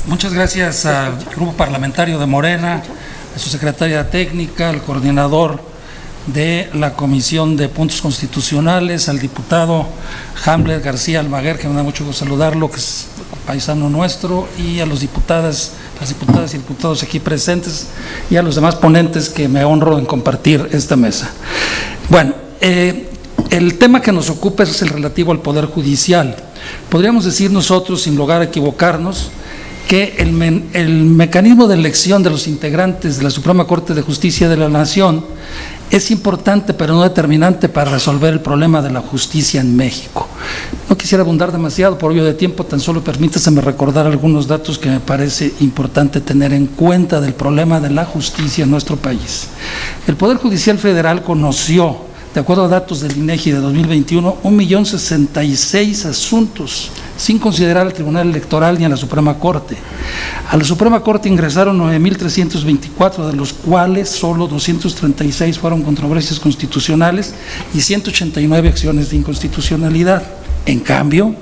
Muchas gracias al Grupo Parlamentario de Morena, a su secretaria técnica, al coordinador de la Comisión de Puntos Constitucionales, al diputado Hamlet García Almaguer, que me da mucho gusto saludarlo, que es paisano nuestro, y a las diputadas y diputados aquí presentes, y a los demás ponentes que me honro en compartir esta mesa. Bueno, el tema que nos ocupa es el relativo al Poder Judicial. Podríamos decir nosotros, sin lugar a equivocarnos, que el mecanismo de elección de los integrantes de la Suprema Corte de Justicia de la Nación es importante, pero no determinante para resolver el problema de la justicia en México. No quisiera abundar demasiado por obvio de tiempo, tan solo permítaseme recordar algunos datos que me parece importante tener en cuenta del problema de la justicia en nuestro país. El Poder Judicial Federal conoció, de acuerdo a datos del INEGI de 2021, 1.066.000 asuntos, sin considerar al Tribunal Electoral ni a la Suprema Corte. A la Suprema Corte ingresaron 9.324, de los cuales solo 236 fueron controversias constitucionales y 189 acciones de inconstitucionalidad. En cambio,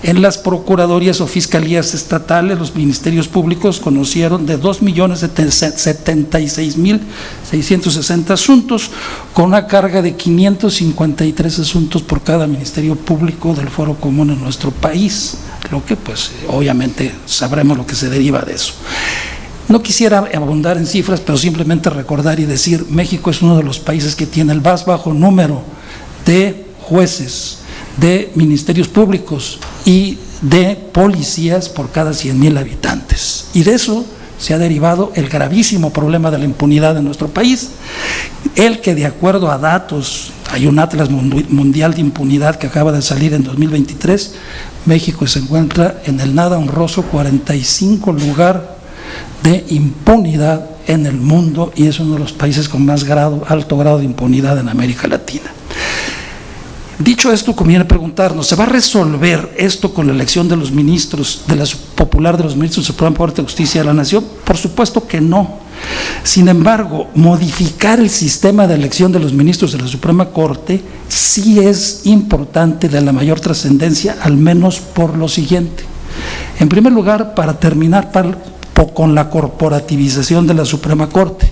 en las procuradurías o fiscalías estatales, los ministerios públicos conocieron de 2.076.660 asuntos, con una carga de 553 asuntos por cada ministerio público del Foro Común en nuestro país, lo que pues obviamente sabremos lo que se deriva de eso. No quisiera abundar en cifras, pero simplemente recordar y decir, México es uno de los países que tiene el más bajo número de jueces, de ministerios públicos y de policías por cada 100,000 habitantes. Y de eso se ha derivado el gravísimo problema de la impunidad en nuestro país, el que, de acuerdo a datos, hay un Atlas Mundial de Impunidad que acaba de salir en 2023, México se encuentra en el nada honroso 45 lugar de impunidad en el mundo, y es uno de los países con más alto grado de impunidad en América Latina. Dicho esto, conviene preguntarnos, ¿se va a resolver esto con la elección de los ministros, de la popular de los ministros de la Suprema Corte de Justicia de la Nación? Por supuesto que no. Sin embargo, modificar el sistema de elección de los ministros de la Suprema Corte sí es importante, de la mayor trascendencia, al menos por lo siguiente. En primer lugar, para terminar con la corporativización de la Suprema Corte.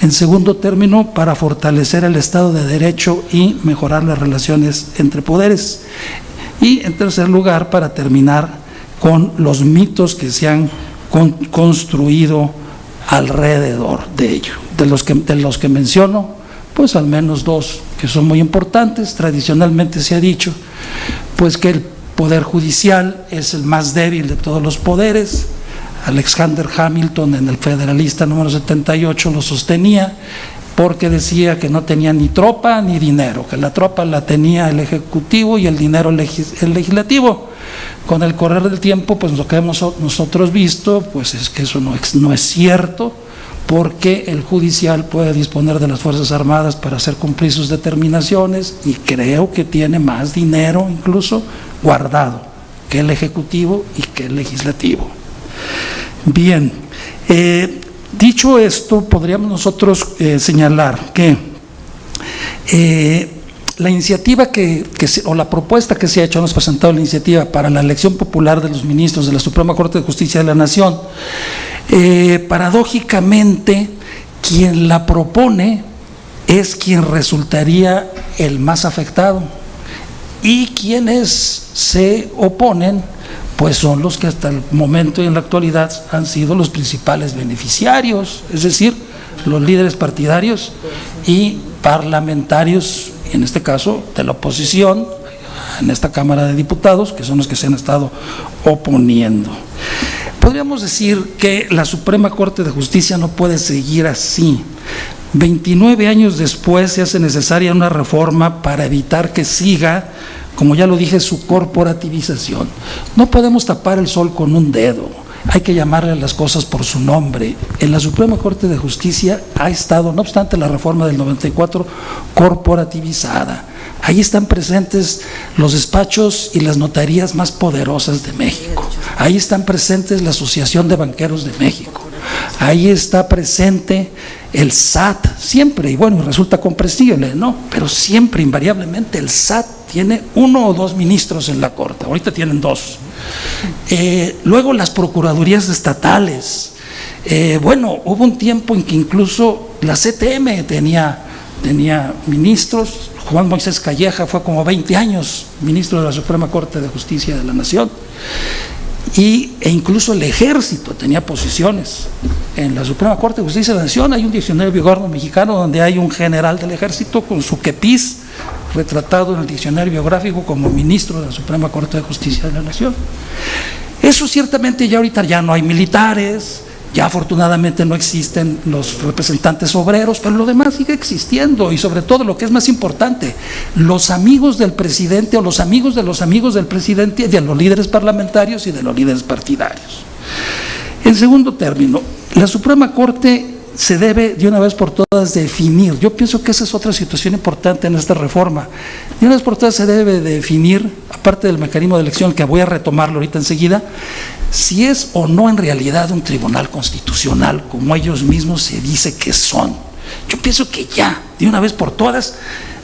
En segundo término, para fortalecer el Estado de Derecho y mejorar las relaciones entre poderes. Y en tercer lugar, para terminar con los mitos que se han construido alrededor de ello. De los que menciono, pues al menos dos que son muy importantes. Tradicionalmente se ha dicho pues que el Poder Judicial es el más débil de todos los poderes. Alexander Hamilton, en el Federalista número 78, lo sostenía porque decía que no tenía ni tropa ni dinero, que la tropa la tenía el Ejecutivo y el dinero el Legislativo. Con el correr del tiempo, pues lo que hemos nosotros visto, pues es que eso no es cierto, porque el Judicial puede disponer de las Fuerzas Armadas para hacer cumplir sus determinaciones, y creo que tiene más dinero incluso guardado que el Ejecutivo y que el Legislativo. Bien, dicho esto, podríamos nosotros señalar que la iniciativa o la propuesta que se ha hecho, hemos presentado la iniciativa para la elección popular de los ministros de la Suprema Corte de Justicia de la Nación, paradójicamente, quien la propone es quien resultaría el más afectado, y quienes se oponen pues son los que hasta el momento y en la actualidad han sido los principales beneficiarios, es decir, los líderes partidarios y parlamentarios, en este caso de la oposición, en esta Cámara de Diputados, que son los que se han estado oponiendo. Podríamos decir que la Suprema Corte de Justicia no puede seguir así. 29 años después se hace necesaria una reforma para evitar que siga, como ya lo dije, su corporativización. No podemos tapar el sol con un dedo, hay que llamarle a las cosas por su nombre. En la Suprema Corte de Justicia ha estado, no obstante la reforma del 94, corporativizada. Ahí están presentes los despachos y las notarías más poderosas de México. Ahí están presentes la Asociación de Banqueros de México. Ahí está presente el SAT, siempre, y bueno, resulta comprensible, ¿no? Pero siempre, invariablemente, el SAT tiene 1 o 2 ministros en la Corte. Ahorita tienen 2. Luego las procuradurías estatales. Bueno, hubo un tiempo en que incluso la CTM tenía ministros. Juan Moisés Calleja fue como 20 años ministro de la Suprema Corte de Justicia de la Nación. E incluso el Ejército tenía posiciones. En la Suprema Corte de Justicia de la Nación hay un diccionario biográfico mexicano donde hay un general del Ejército con su kepis retratado en el diccionario biográfico como ministro de la Suprema Corte de Justicia de la Nación. Eso ciertamente ya ahorita ya no hay militares, ya afortunadamente no existen los representantes obreros, pero lo demás sigue existiendo, y sobre todo lo que es más importante, los amigos del presidente o los amigos del presidente, de los líderes parlamentarios y de los líderes partidarios. En segundo término, la Suprema Corte se debe de una vez por todas definir. Yo pienso que esa es otra situación importante en esta reforma. De una vez por todas se debe definir, aparte del mecanismo de elección que voy a retomarlo ahorita enseguida, si es o no en realidad un tribunal constitucional, como ellos mismos se dice que son. Yo pienso que ya, de una vez por todas,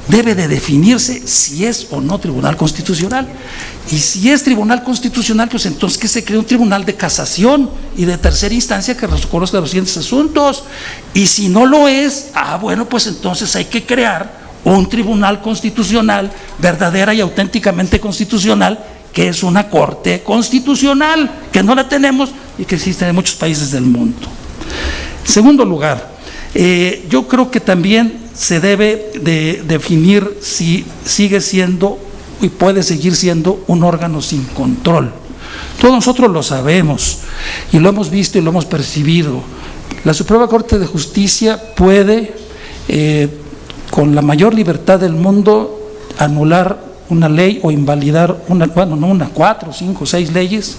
debe de definirse si es o no tribunal constitucional. Y si es tribunal constitucional, pues entonces que se cree un tribunal de casación y de tercera instancia que reconozca los siguientes asuntos. Y si no lo es, bueno, pues entonces hay que crear un tribunal constitucional verdadera y auténticamente constitucional, que es una corte constitucional, que no la tenemos y que existe en muchos países del mundo. En segundo lugar, yo creo que también se debe de definir si sigue siendo y puede seguir siendo un órgano sin control. Todos nosotros lo sabemos y lo hemos visto y lo hemos percibido. La Suprema Corte de Justicia puede, con la mayor libertad del mundo, anular una ley o invalidar cuatro, cinco, 6 leyes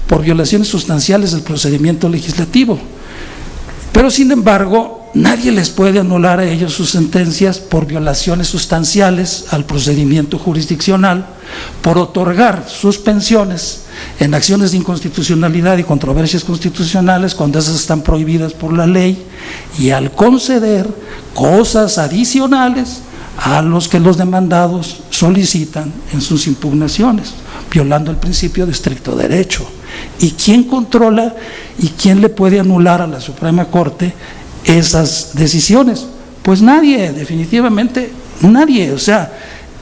por violaciones sustanciales del procedimiento legislativo. Pero sin embargo, nadie les puede anular a ellos sus sentencias por violaciones sustanciales al procedimiento jurisdiccional, por otorgar suspensiones en acciones de inconstitucionalidad y controversias constitucionales cuando esas están prohibidas por la ley, y al conceder cosas adicionales a los que los demandados solicitan en sus impugnaciones, violando el principio de estricto derecho. ¿Y quién controla y quién le puede anular a la Suprema Corte esas decisiones? Pues nadie, definitivamente nadie. O sea,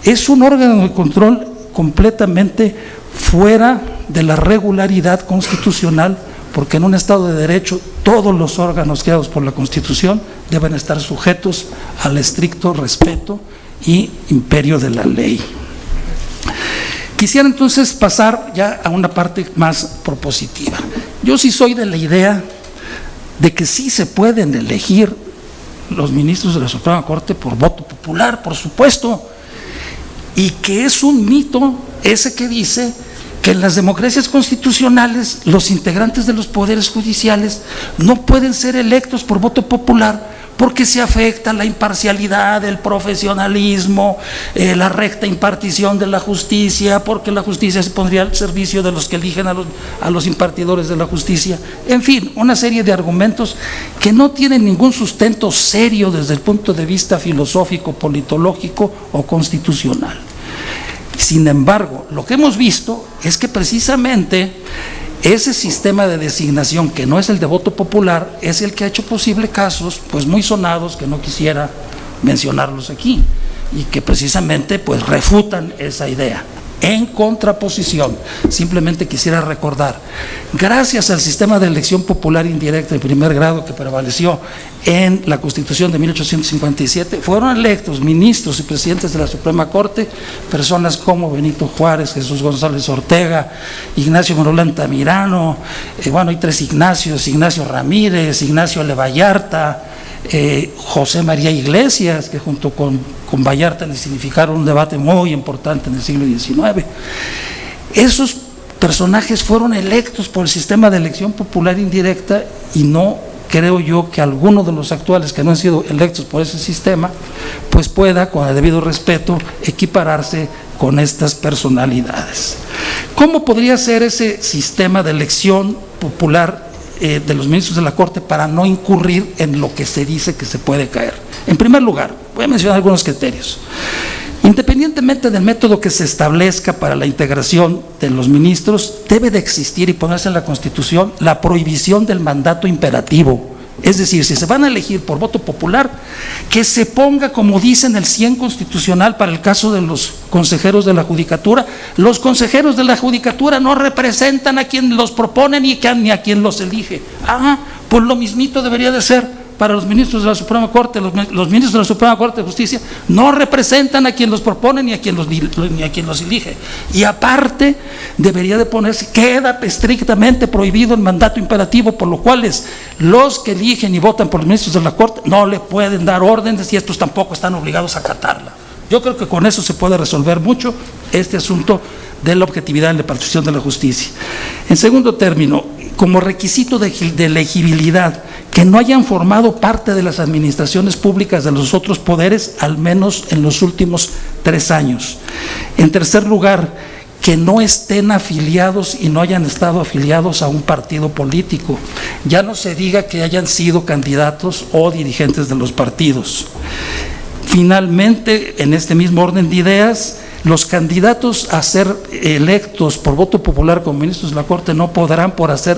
es un órgano de control completamente fuera de la regularidad constitucional, porque en un Estado de Derecho todos los órganos creados por la Constitución deben estar sujetos al estricto respeto y imperio de la ley. Quisiera entonces pasar ya a una parte más propositiva. Yo sí soy de la idea de que sí se pueden elegir los ministros de la Suprema Corte por voto popular, por supuesto, y que es un mito ese que dice que en las democracias constitucionales los integrantes de los poderes judiciales no pueden ser electos por voto popular porque se afecta la imparcialidad, el profesionalismo, la recta impartición de la justicia, porque la justicia se pondría al servicio de los que eligen a los impartidores de la justicia. En fin, una serie de argumentos que no tienen ningún sustento serio desde el punto de vista filosófico, politológico o constitucional. Sin embargo, lo que hemos visto es que precisamente ese sistema de designación, que no es el de voto popular, es el que ha hecho posible casos pues muy sonados, que no quisiera mencionarlos aquí, y que precisamente pues refutan esa idea. En contraposición, simplemente quisiera recordar, gracias al sistema de elección popular indirecta de primer grado que prevaleció en la Constitución de 1857, fueron electos ministros y presidentes de la Suprema Corte personas como Benito Juárez, Jesús González Ortega, Ignacio Manuel Altamirano, hay 3 Ignacios: Ignacio Ramírez, Ignacio L. Vallarta, José María Iglesias, que junto con Vallarta le significaron un debate muy importante en el siglo XIX. Esos personajes fueron electos por el sistema de elección popular indirecta, y no creo yo que alguno de los actuales que no han sido electos por ese sistema pues pueda, con el debido respeto, equipararse con estas personalidades. ¿Cómo podría ser ese sistema de elección popular de los ministros de la Corte para no incurrir en lo que se dice que se puede caer? En primer lugar, voy a mencionar algunos criterios. Independientemente del método que se establezca para la integración de los ministros, debe de existir y ponerse en la Constitución la prohibición del mandato imperativo. Es decir, si se van a elegir por voto popular, que se ponga, como dicen el 100 constitucional para el caso de los consejeros de la Judicatura, los consejeros de la Judicatura no representan a quien los propone ni a quien los elige. Pues lo mismito debería de ser para los ministros de la Suprema Corte. Los ministros de la Suprema Corte de Justicia no representan a quien los propone ni a quien los elige. Y aparte, debería de ponerse, queda estrictamente prohibido el mandato imperativo, por lo cual los que eligen y votan por los ministros de la Corte no le pueden dar órdenes y estos tampoco están obligados a acatarla. Yo creo que con eso se puede resolver mucho este asunto de la objetividad en la participación de la justicia. En segundo término, como requisito de elegibilidad, que no hayan formado parte de las administraciones públicas de los otros poderes, al menos en los últimos 3 años. En tercer lugar, que no estén afiliados y no hayan estado afiliados a un partido político. Ya no se diga que hayan sido candidatos o dirigentes de los partidos. Finalmente, en este mismo orden de ideas, los candidatos a ser electos por voto popular como ministros de la Corte no podrán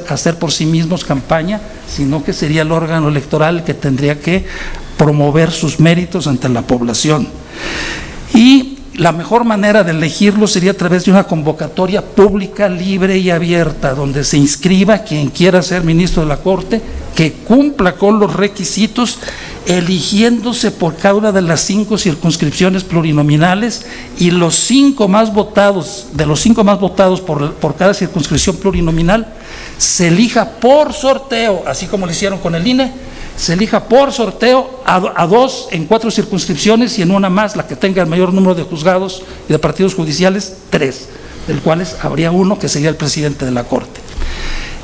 hacer por sí mismos campaña, sino que sería el órgano electoral el que tendría que promover sus méritos ante la población. Y la mejor manera de elegirlos sería a través de una convocatoria pública, libre y abierta, donde se inscriba quien quiera ser ministro de la Corte, que cumpla con los requisitos, eligiéndose por cada una de las 5 circunscripciones plurinominales, y los 5 más votados, de los 5 más votados por cada circunscripción plurinominal, se elija por sorteo, así como lo hicieron con el INE, se elija por sorteo a 2 en 4 circunscripciones y en una más, la que tenga el mayor número de juzgados y de partidos judiciales, 3, del cuales habría uno que sería el presidente de la Corte.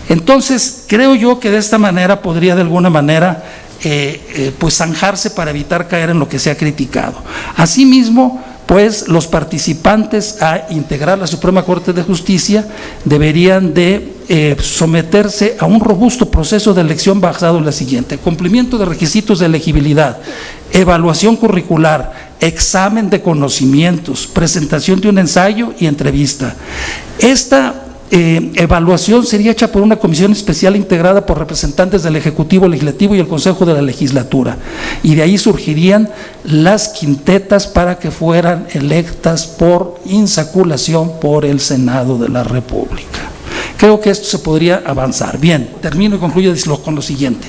Entonces, creo yo que de esta manera podría de alguna manera pues zanjarse para evitar caer en lo que se ha criticado. Asimismo, pues los participantes a integrar la Suprema Corte de Justicia deberían de someterse a un robusto proceso de elección basado en la siguiente: cumplimiento de requisitos de elegibilidad, evaluación curricular, examen de conocimientos, presentación de un ensayo y entrevista. Esta evaluación sería hecha por una comisión especial integrada por representantes del Ejecutivo, Legislativo y el Consejo de la Legislatura, y de ahí surgirían las quintetas para que fueran electas por insaculación por el Senado de la República. Creo que esto se podría avanzar. Bien, termino y concluyo con lo siguiente.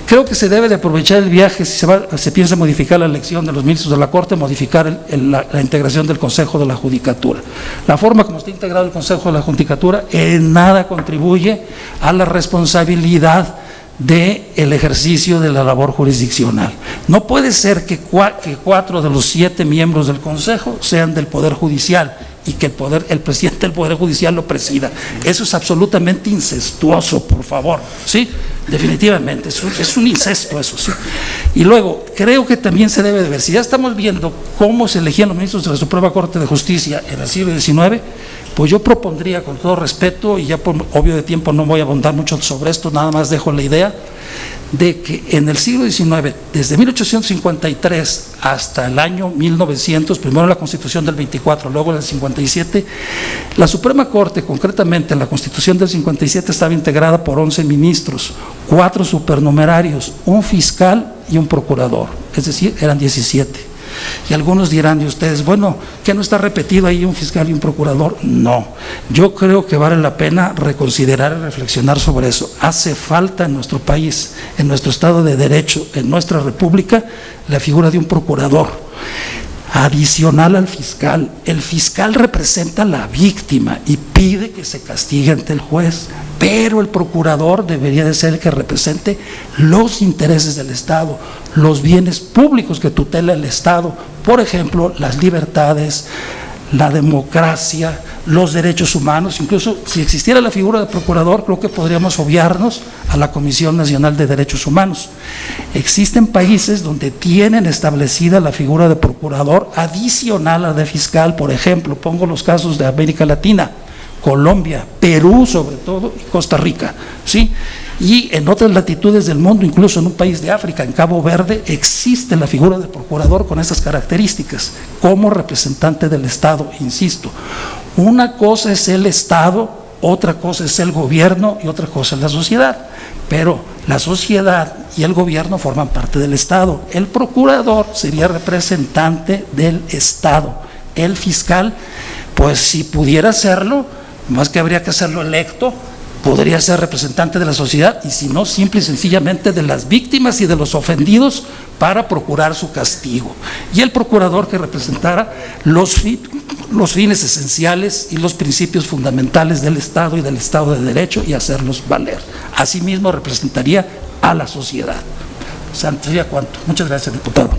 Creo que se debe de aprovechar el viaje, si se piensa modificar la elección de los ministros de la Corte, modificar la integración del Consejo de la Judicatura. La forma como está integrado el Consejo de la Judicatura en nada contribuye a la responsabilidad del ejercicio de la labor jurisdiccional. No puede ser que 4 de los 7 miembros del Consejo sean del Poder Judicial y que el presidente del Poder Judicial lo presida. Eso es absolutamente incestuoso, por favor, ¿sí? Definitivamente, es un incesto eso, ¿sí? Y luego, creo que también se debe de ver, si ya estamos viendo cómo se elegían los ministros de la Suprema Corte de Justicia en el siglo XIX, pues yo propondría, con todo respeto, y ya por obvio de tiempo no voy a abundar mucho sobre esto, nada más dejo la idea, de que en el siglo XIX, desde 1853 hasta el año 1900, primero la Constitución del 24, luego la del 57, la Suprema Corte, concretamente en la Constitución del 57, estaba integrada por 11 ministros, 4 supernumerarios, un fiscal y un procurador, es decir, eran 17. Y algunos dirán de ustedes, bueno, ¿qué no está repetido ahí un fiscal y un procurador? No, yo creo que vale la pena reconsiderar y reflexionar sobre eso. Hace falta en nuestro país, en nuestro Estado de Derecho, en nuestra República, la figura de un procurador adicional al fiscal. El fiscal representa a la víctima y pide que se castigue ante el juez, pero el procurador debería de ser el que represente los intereses del Estado, los bienes públicos que tutela el Estado, por ejemplo, las libertades, la democracia, los derechos humanos. Incluso si existiera la figura del procurador, creo que podríamos obviarnos a la Comisión Nacional de Derechos Humanos. Existen países donde tienen establecida la figura de procurador adicional a la de fiscal. Por ejemplo, pongo los casos de América Latina: Colombia, Perú sobre todo y Costa Rica, ¿sí? Y en otras latitudes del mundo, incluso en un país de África, en Cabo Verde, existe la figura del procurador con esas características, como representante del Estado, insisto. Una cosa es el Estado, otra cosa es el gobierno y otra cosa es la sociedad. Pero la sociedad y el gobierno forman parte del Estado. El procurador sería representante del Estado. El fiscal, pues si pudiera hacerlo, más que habría que hacerlo electo, podría ser representante de la sociedad y si no, simple y sencillamente de las víctimas y de los ofendidos para procurar su castigo. Y el procurador que representara los fines esenciales y los principios fundamentales del Estado y del Estado de Derecho y hacerlos valer. Asimismo representaría a la sociedad. Sería cuanto. Muchas gracias, diputado.